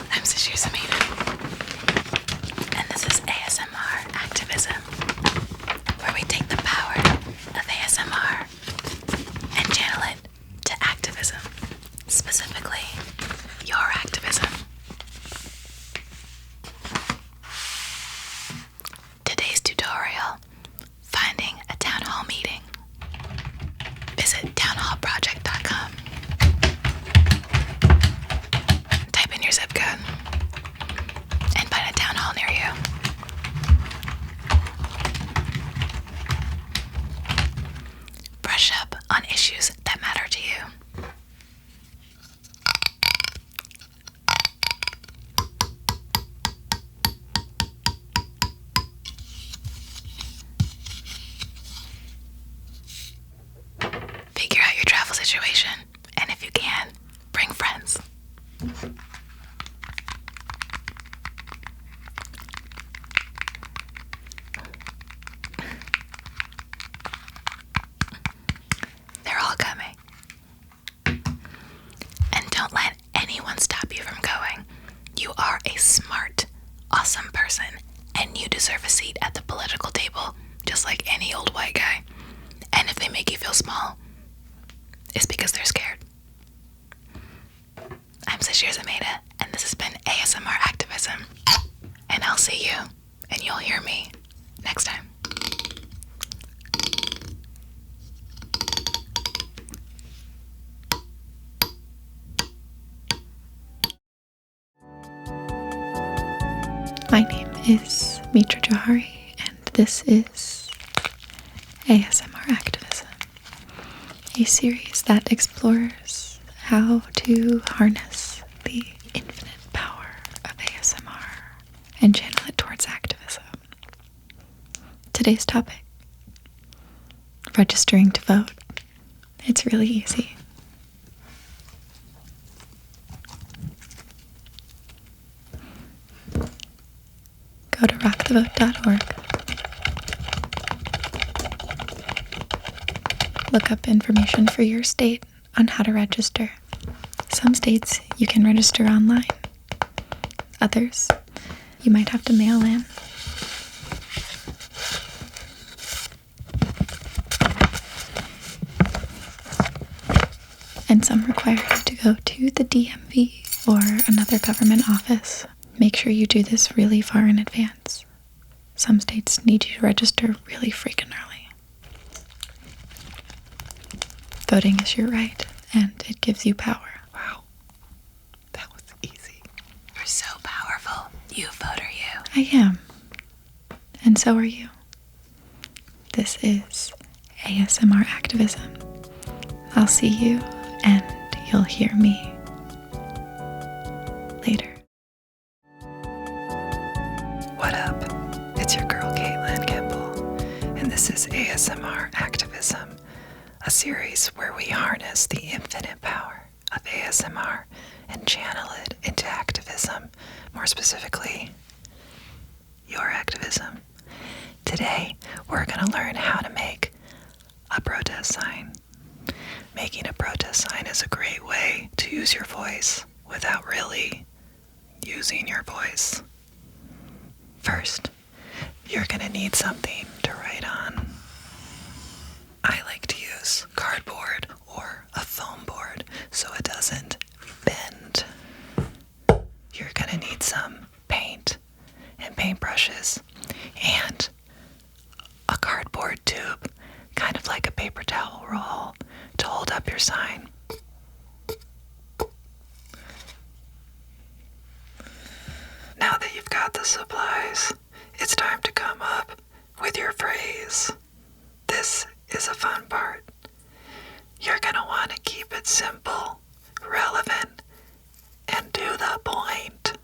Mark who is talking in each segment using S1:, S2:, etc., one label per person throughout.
S1: I'm Sasheer Zamata, and this is ASMR Activism, where we take the power of ASMR and channel it to activism, specifically your activism. Today's tutorial, finding a town hall meeting. Visit townhallproject.com. Type in your zip code and find a town hall near you. Brush up on issues that matter to you. Figure out your travel situation, and if you can, bring friends. They're all coming. And don't let anyone stop you from going. You are a smart, awesome person, and you deserve a seat at the political table, just like any old white guy. And if they make you feel small, it's because they're scared. I'm Sasheer Zamata, and this has been ASMR Activism. And I'll see you, and you'll hear me next time.
S2: My name is Mitra Jouhari, and this is ASMR Activism, a series that explores how to harness the infinite power of ASMR and channel it towards activism. Today's topic, registering to vote. It's really easy. Go to rockthevote.org. Look up information for your state on how to register. Some states you can register online. Others, you might have to mail in. And some require you to go to the DMV or another government office. Make sure you do this really far in advance. Some states need you to register really freaking early. Voting is your right, and it gives you power.
S1: Wow, that was easy. You're so powerful. You vote, are you?
S2: I am. And so are you. This is ASMR Activism. I'll see you, and you'll hear me later.
S3: What up? It's your girl Kimball, and this is ASMR Activism, a series where we harness the infinite power of ASMR and channel it into activism, more specifically, your activism. Today, we're going to learn how to make a protest sign. Making a protest sign is a great way to use your voice without really using your voice. First, you're going to need something to write on. I like to use cardboard or a foam board so it doesn't bend. You're going to need some paint and paintbrushes and a cardboard tube, kind of like a paper towel roll, to hold up your sign. Now that you've got the supplies, it's time to come up with your phrase. This is a fun part. You're going to want to keep it simple, relevant, and to the point.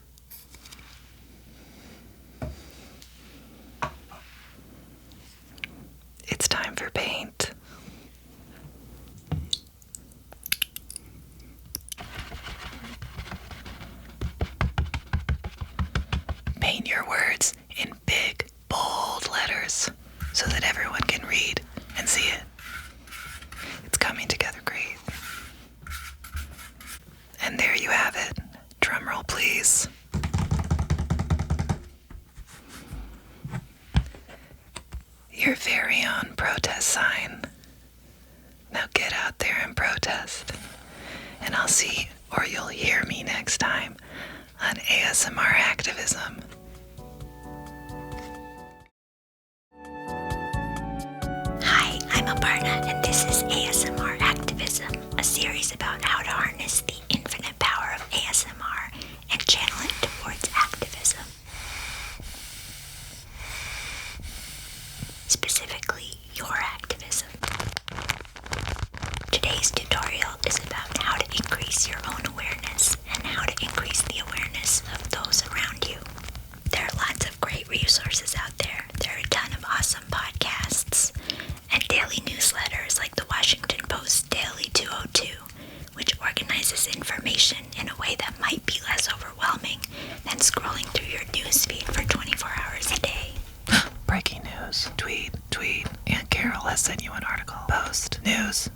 S3: It's time for paint. writing your words in big, bold letters so that everyone can read and see it. It's coming together great. And there you have it. Drum roll, please. Your very own protest sign. Now get out there and protest. And I'll see, or you'll hear me next time on ASMR Activism.
S4: Hi, I'm Aparna, and this is ASMR Activism, a series about how to harness the infinite power of ASMR and channel it towards activism. Specifically, your activism. Today's tutorial is about how to increase your own awareness and how to increase the awareness of those around you. There are lots of great resources out there. There are a ton of awesome podcasts and daily newsletters like the Washington Post Daily 202, which organizes information in a way that might be less overwhelming than scrolling through your newsfeed for 24 hours a day.
S3: Breaking news. Tweet. Aunt Carol has sent you an article. Post. News.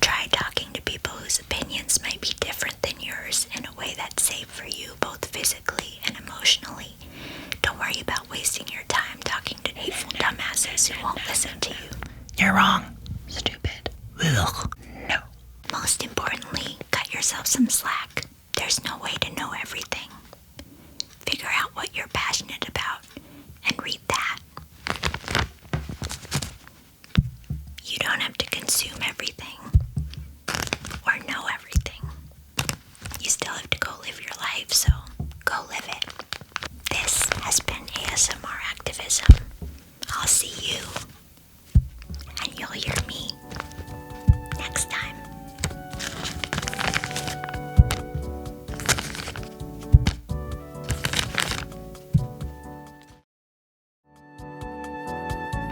S4: Try talking to people whose opinions might be different than yours in a way that's safe for you both physically and emotionally. Don't worry about wasting your time talking to hateful dumbasses who won't listen to you.
S3: You're wrong.
S4: Stupid.
S3: Ugh.
S4: No. Most importantly, cut yourself some slack. There's no way to know everything. Figure out what you're passionate about and read that. You don't have to consume everything or know everything. You still have to go live your life, so go live it. This has been ASMR Activism. I'll see you, and you'll hear me next time.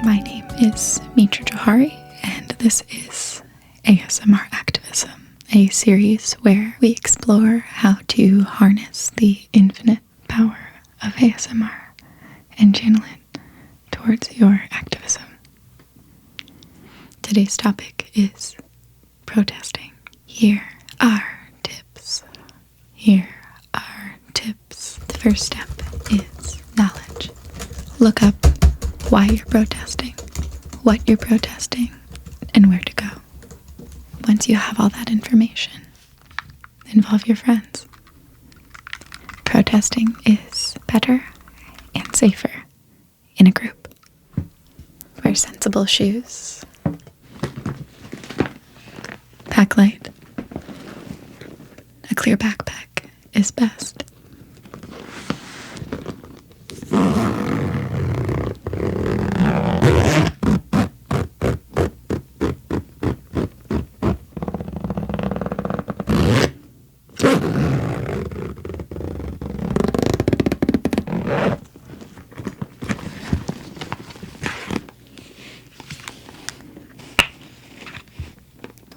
S2: My name is Mitra Jouhari, and this is ASMR Activism, a series where we explore how to harness the infinite power of ASMR and channel it towards your activism. Today's topic is protesting. Here are tips. The first step is knowledge. Look up why you're protesting, what you're protesting, and where to go. Once you have all that information, involve your friends. Protesting is better and safer in a group. Wear sensible shoes. Pack light. A clear backpack is best.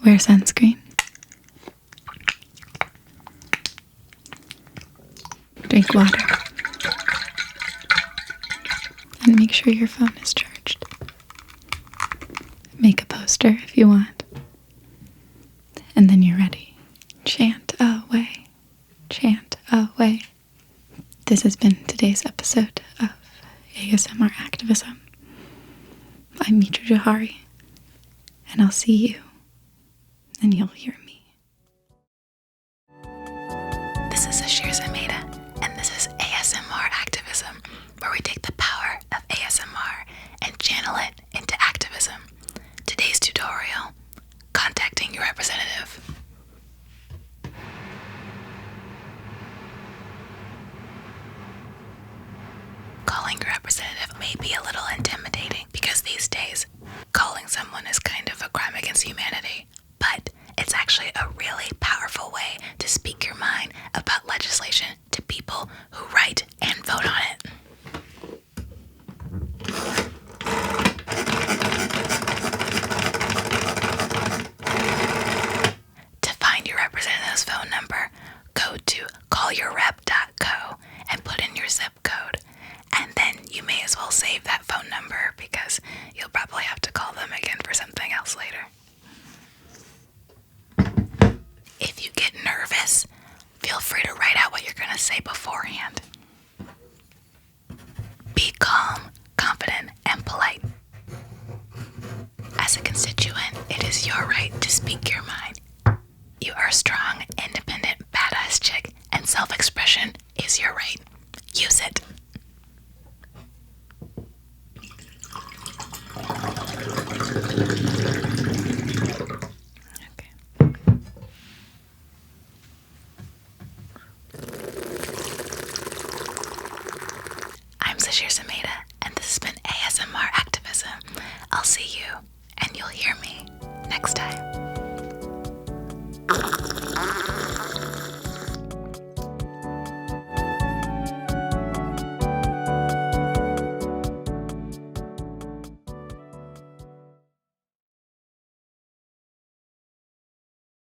S2: Wear sunscreen. Drink water. And make sure your phone is charged. Make a poster if you want. And then you're ready. Chant away. Chant away. This has been today's episode of ASMR Activism. I'm Mitra Jouhari, and I'll see you, and you'll hear me.
S1: This is Sasheer Zamata, and this is ASMR Activism, where we take the power of ASMR and channel it into activism. Today's tutorial, contacting your representative. Calling your representative may be a little intimidating because these days, calling someone is kind of a crime against humanity. But it's actually a really powerful way to speak your mind about legislation to people who write and vote on it. To find your representative's phone number, go to callyourrep.co and put in your zip save that phone number because you'll probably have to call them again for something else later. If you get nervous, feel free to write out what you're going to say beforehand. Be calm, confident, and polite. As a constituent, it is your right to speak your mind. You are a strong, independent, badass chick, and self-expression is your right. Use it.
S2: Okay.
S1: I'm Sasheer Zamata.